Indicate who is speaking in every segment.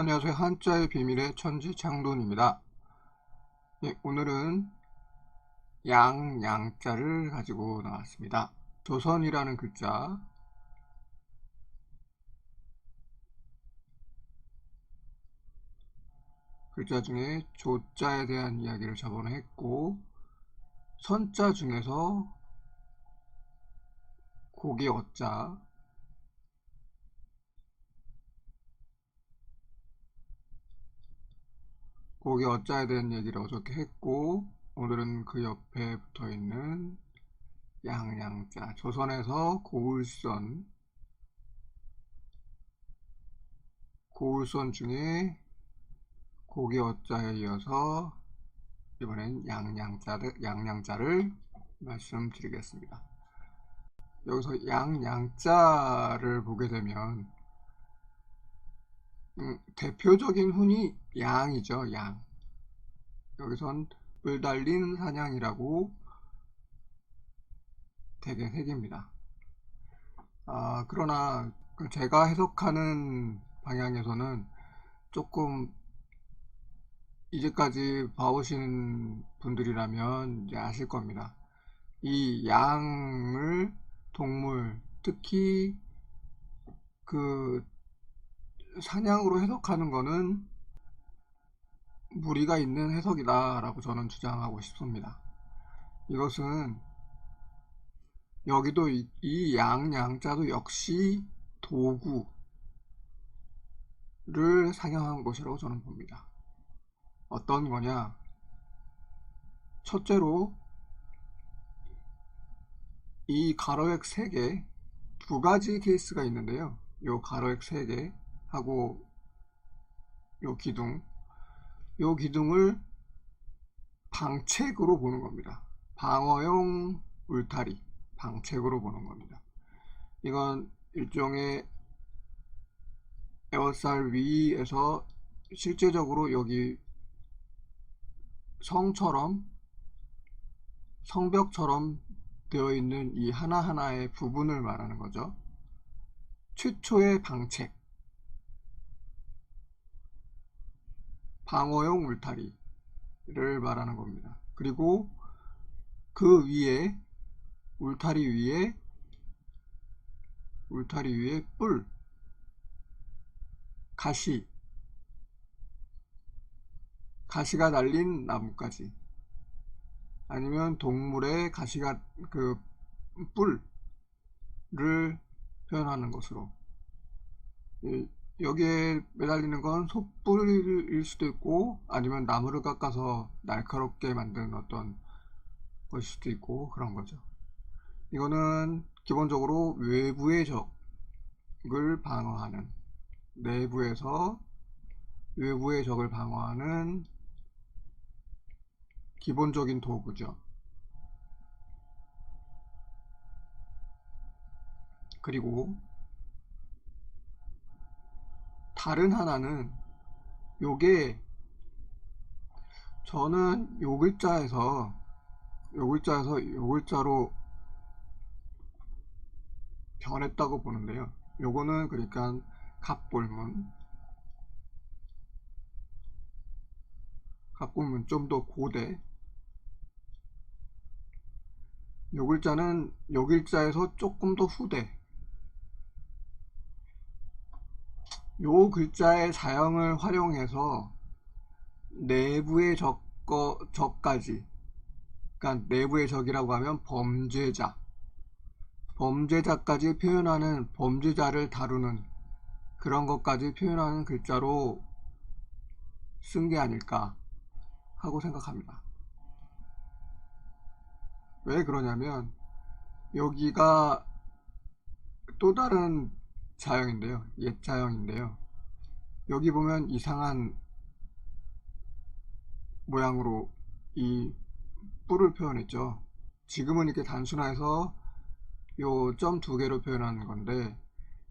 Speaker 1: 안녕하세요. 한자의 비밀의 천지창돈입니다. 오늘은 양자를 가지고 나왔습니다. 조선이라는 글자 중에 조자에 대한 이야기를 저번에 했고, 선자 중에서 고기 어자에 대한 얘기를 어저께 했고, 오늘은 그 옆에 붙어 있는 양자, 조선에서 고울선 중에 고기 어자에 이어서 이번엔 양양자를 말씀드리겠습니다. 여기서 양자를 보게 되면 대표적인 훈이 양이죠. 양. 여기선 뿔 달린 사냥이라고 되게 새깁니다. 그러나 제가 해석하는 방향에서는 조금 이제까지 봐오시는 분들이라면 이제 아실 겁니다. 이 양을 동물, 특히 그 사냥으로 해석하는 거는 무리가 있는 해석이다 라고 저는 주장하고 싶습니다. 이것은 여기도 이 양자도 역시 도구를 상영한 것이라고 저는 봅니다. 어떤 거냐? 첫째로 이 가로액 3개, 두 가지 케이스가 있는데요. 요 가로액 3개 하고 요 기둥을 방책으로 보는 겁니다. 방어용 울타리, 방책으로 보는 겁니다. 이건 일종의 에어쌀 위에서 실제적으로 여기 성벽처럼 되어 있는 이 하나하나의 부분을 말하는 거죠. 최초의 방책, 방어용 울타리를 말하는 겁니다. 그리고 그 위에 울타리 위에 뿔, 가시가 달린 나무까지, 아니면 동물의 가시가 그 뿔을 표현하는 것으로, 여기에 매달리는 건 솥불일 수도 있고 아니면 나무를 깎아서 날카롭게 만든 어떤 것일 수도 있고 그런 거죠. 이거는 기본적으로 외부의 적을 방어하는, 내부에서 외부의 적을 방어하는 기본적인 도구죠. 그리고 다른 하나는, 요게 저는 요 글자로 변했다고 보는데요. 요거는 그러니까 갑골문 좀 더 고대, 요 글자는 요 글자에서 조금 더 후대. 요 글자의 사형을 활용해서 내부의 적까지, 그러니까 내부의 적이라고 하면 범죄자까지 표현하는, 범죄자를 다루는 그런 것까지 표현하는 글자로 쓴 게 아닐까 하고 생각합니다. 왜 그러냐면 여기가 또 다른 자형인데요. 옛 자형인데요. 여기 보면 이상한 모양으로 이 뿔을 표현했죠. 지금은 이렇게 단순화해서 요 점 2개로 표현하는 건데,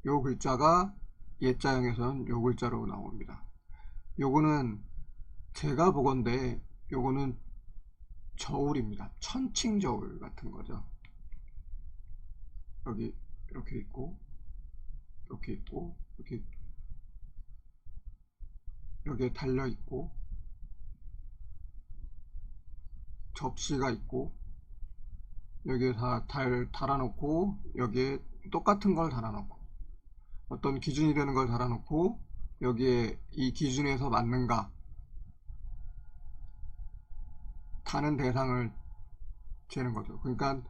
Speaker 1: 요 글자가 옛자형에서는 요 글자로 나옵니다. 요거는 제가 보건대 요거는 저울입니다. 천칭저울 같은 거죠. 여기 이렇게 있고 이렇게 있고 이렇게 여기에 달려 있고, 접시가 있고, 여기에 다 달아놓고, 여기에 똑같은 걸 달아놓고, 어떤 기준이 되는 걸 달아놓고, 여기에 이 기준에서 맞는가, 다는 대상을 재는 거죠. 그러니까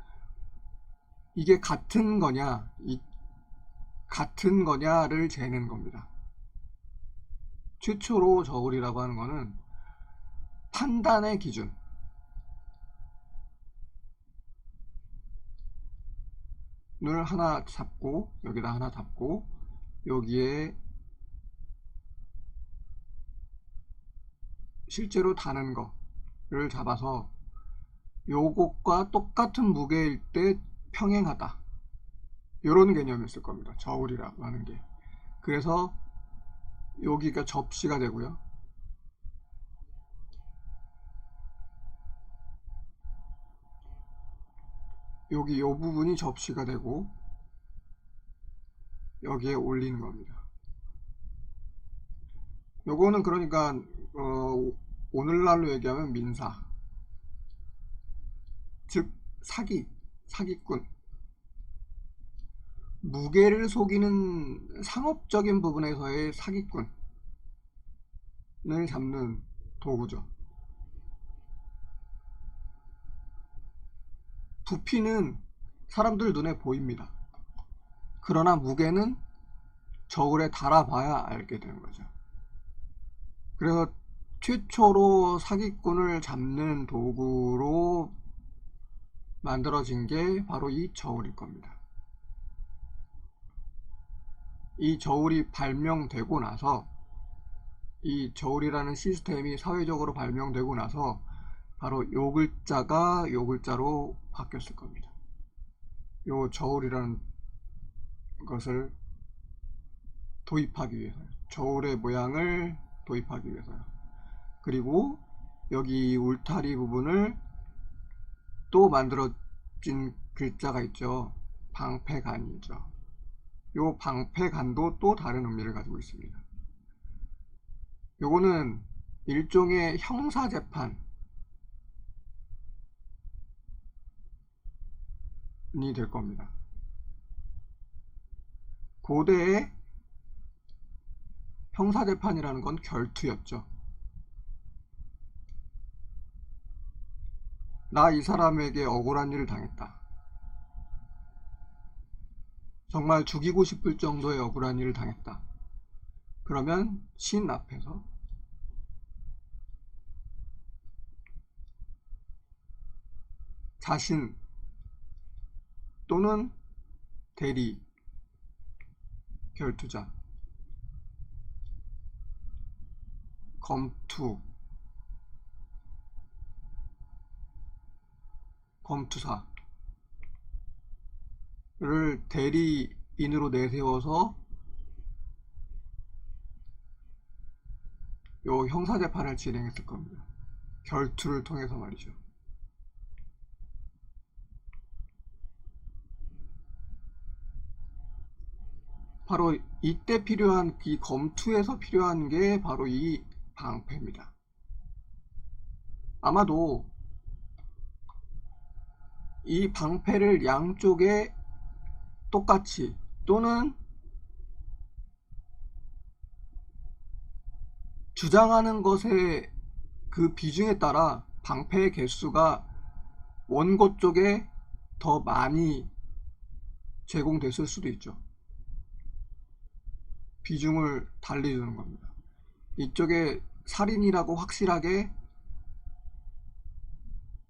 Speaker 1: 이게 같은 거냐를 재는 겁니다. 최초로 저울이라고 하는 거는 판단의 기준을 하나 잡고, 여기다 하나 잡고, 여기에 실제로 다는 거를 잡아서 요것과 똑같은 무게일 때 평행하다, 이런 개념을 쓸 겁니다. 저울이라고 하는 게. 그래서 여기가 접시가 되고요, 여기 요 부분이 접시가 되고, 여기에 올리는 겁니다. 요거는 그러니까 오늘날로 얘기하면 민사, 즉 사기꾼, 무게를 속이는 상업적인 부분에서의 사기꾼을 잡는 도구죠. 부피는 사람들 눈에 보입니다. 그러나 무게는 저울에 달아봐야 알게 되는 거죠. 그래서 최초로 사기꾼을 잡는 도구로 만들어진 게 바로 이 저울일 겁니다. 이 저울이 발명되고 나서, 이 저울이라는 시스템이 사회적으로 발명되고 나서 바로 요 글자가 요 글자로 바뀌었을 겁니다. 요 저울이라는 것을 도입하기 위해서요. 저울의 모양을 도입하기 위해서요. 그리고 여기 울타리 부분을 또 만들어진 글자가 있죠. 방패간이죠. 요 방패간도 또 다른 의미를 가지고 있습니다. 요거는 일종의 형사재판이 될 겁니다. 고대의 형사재판이라는 건 결투였죠. 나 이 사람에게 억울한 일을 당했다, 정말 죽이고 싶을 정도의 억울한 일을 당했다. 그러면 신 앞에서 자신 또는 대리 결투자, 검투사를 대리인으로 내세워서 요 형사재판을 진행했을 겁니다. 결투를 통해서 말이죠. 바로 이때 필요한, 이 검투에서 필요한 게 바로 이 방패입니다. 아마도 이 방패를 양쪽에 똑같이 또는 주장하는 것의 그 비중에 따라 방패의 개수가 원고 쪽에 더 많이 제공됐을 수도 있죠. 비중을 달리 주는 겁니다. 이쪽에 살인이라고 확실하게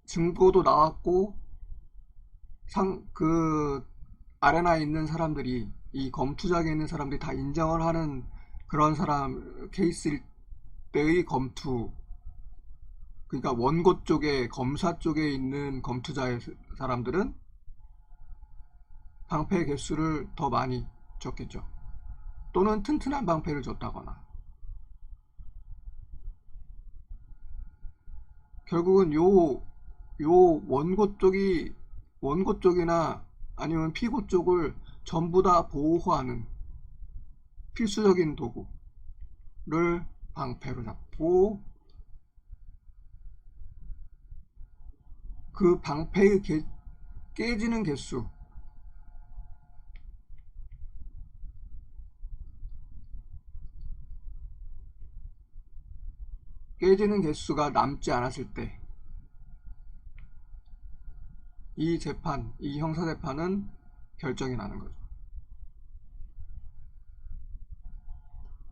Speaker 1: 증거도 나왔고, 그 아레나에 있는 사람들이, 이 검투장에 있는 사람들이 다 인정을 하는 그런 사람 케이스일 때의 검투, 그러니까 원고 쪽에, 검사 쪽에 있는 검투자의 사람들은 방패 개수를 더 많이 줬겠죠. 또는 튼튼한 방패를 줬다거나. 결국은 요 원고 쪽이나 아니면 피고 쪽을 전부 다 보호하는 필수적인 도구를 방패로 잡고 그 방패의 깨지는 개수, 깨지는 개수가 남지 않았을 때 이 재판, 이 형사재판은 결정이 나는 거죠.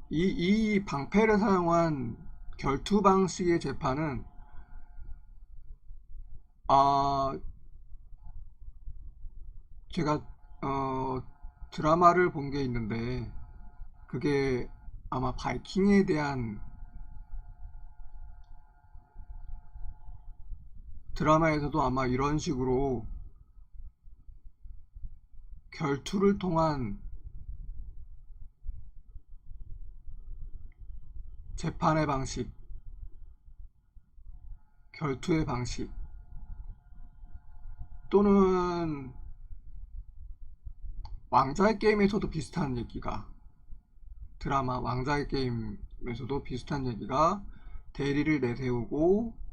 Speaker 1: 이 방패를 사용한 결투 방식의 재판은 제가 드라마를 본 게 있는데 그게 아마 바이킹에 대한 드라마에서도 아마 이런 식으로 결투를 통한 재판의 방식, 결투의 방식 또는 왕좌의 게임에서도 비슷한 얘기가 드라마 왕좌의 게임에서도 비슷한 얘기가 대리를 내세우고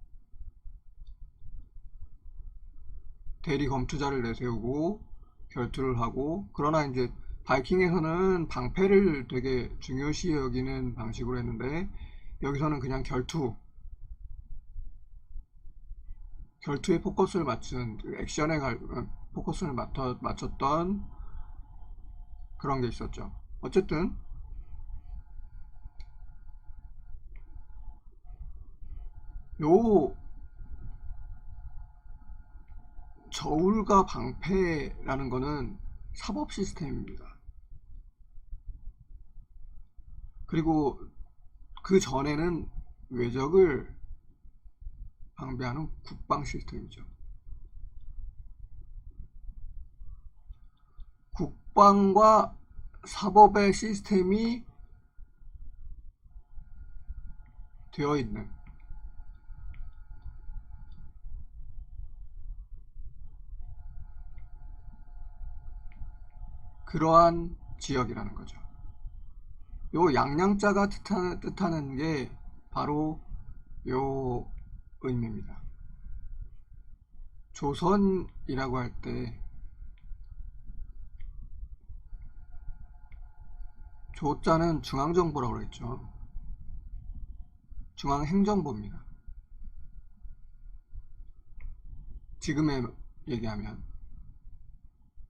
Speaker 1: 대리 검투자를 내세우고 결투를 하고 그러나 이제 바이킹에서는 방패를 되게 중요시 여기는 방식으로 했는데 여기서는 그냥 결투에 포커스를 맞춘 액션에 포커스를 맞췄던 그런 게 있었죠. 어쨌든 요 저울과 방패라는 거는 사법 시스템입니다. 그리고 그 전에는 외적을 방비하는 국방 시스템이죠. 국방과 사법의 시스템이 되어 있는 그러한 지역이라는 거죠. 요 양양자가 뜻하는 게 바로 요 의미입니다. 조선이라고 할 때 조자는 중앙정보라고 그랬죠. 중앙행정부입니다. 지금에 얘기하면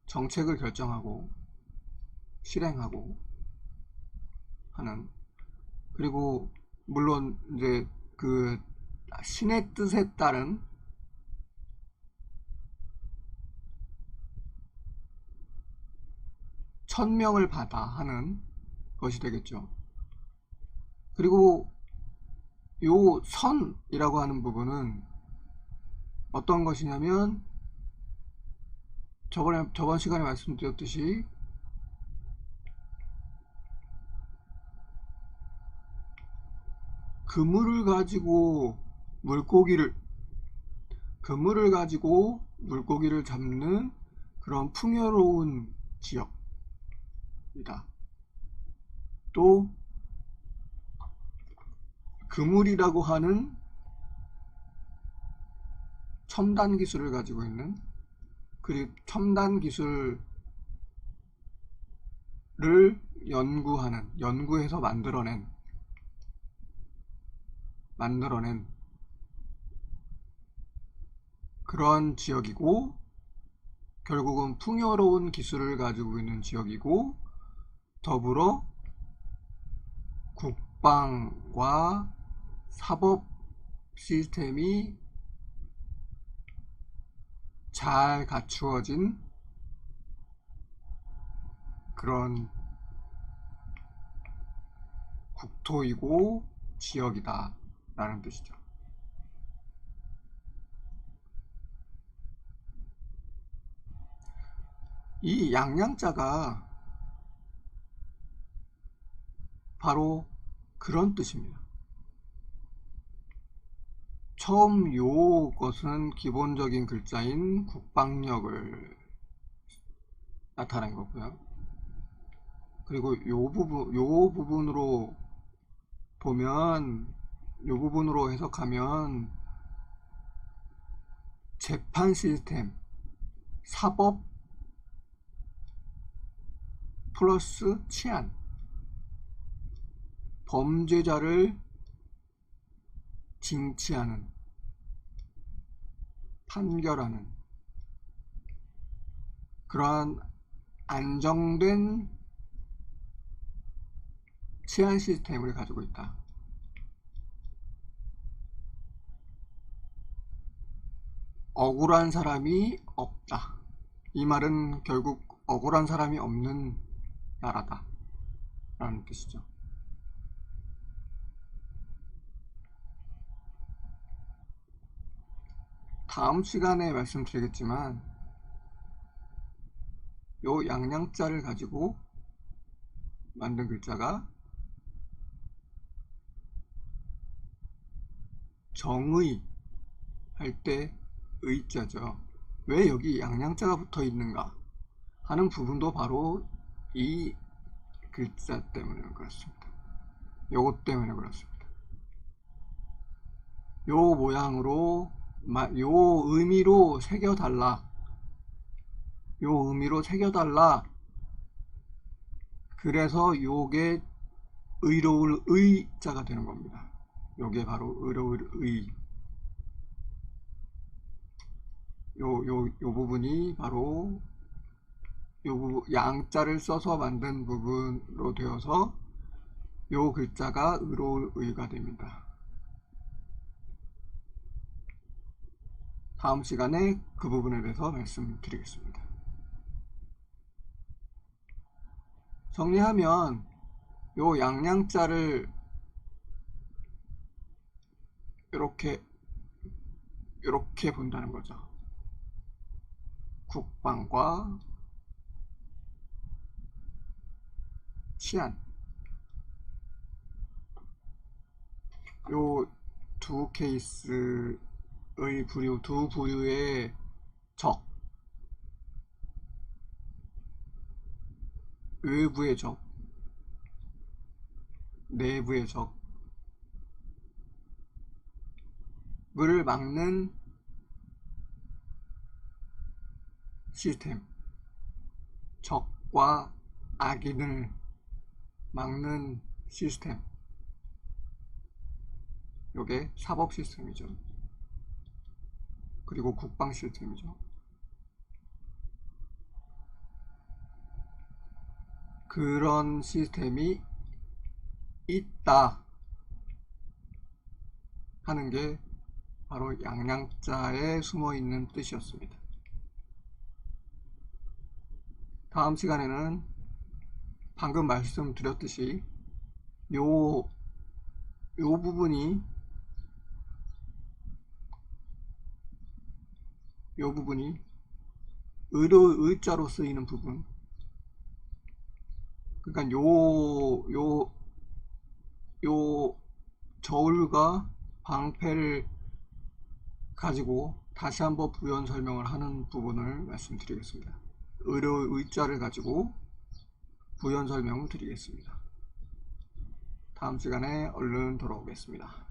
Speaker 1: 정책을 결정하고 실행하고 하는, 그리고 물론 이제 그 신의 뜻에 따른 천명을 받아 하는 것이 되겠죠. 그리고 요 선이라고 하는 부분은 어떤 것이냐면 저번 시간에 말씀드렸듯이 그물을 가지고 물고기를 잡는 그런 풍요로운 지역이다. 또 그물이라고 하는 첨단 기술을 가지고 있는, 그리고 첨단 기술을 연구해서 만들어낸 그런 지역이고, 결국은 풍요로운 기술을 가지고 있는 지역이고, 더불어 국방과 사법 시스템이 잘 갖추어진 그런 국토이고 지역이다 라는 뜻이죠. 이 양양자가 바로 그런 뜻입니다. 처음 요것은 기본적인 글자인 국방력을 나타낸 거고요. 그리고 요 부분으로 보면 이 부분으로 해석하면 재판 시스템, 사법 플러스 치안, 범죄자를 징치하는, 판결하는 그러한 안정된 치안 시스템을 가지고 있다. 억울한 사람이 없다. 이 말은 결국 억울한 사람이 없는 나라다 라는 뜻이죠. 다음 시간에 말씀드리겠지만 요 양양자를 가지고 만든 글자가 정의 할 때 의자죠. 왜 여기 양양자가 붙어 있는가 하는 부분도 바로 이 글자 때문에 그렇습니다. 요것 때문에 그렇습니다. 요 모양으로 요 의미로 새겨달라. 요 의미로 새겨달라. 그래서 요게 의로울 의자가 되는 겁니다. 요게 바로 의로울 의. 요 부분이 바로 요 양자를 써서 만든 부분으로 되어서 요 글자가 의로울 의가 됩니다. 다음 시간에 그 부분에 대해서 말씀드리겠습니다. 정리하면 요 양양자를 이렇게 본다는 거죠. 국방과 치안, 요 두 케이스의 두 부류의 적, 외부의 적, 내부의 적을 막는 시스템, 적과 악인을 막는 시스템, 요게 사법 시스템이죠. 그리고 국방 시스템이죠. 그런 시스템이 있다 하는 게 바로 양양자에 숨어 있는 뜻이었습니다. 다음 시간에는 방금 말씀드렸듯이 요 부분이 의자로 쓰이는 부분, 그러니까 요 저울과 방패를 가지고 다시 한번 부연 설명을 하는 부분을 말씀드리겠습니다. 의자를 가지고 부연 설명을 드리겠습니다. 다음 시간에 얼른 돌아오겠습니다.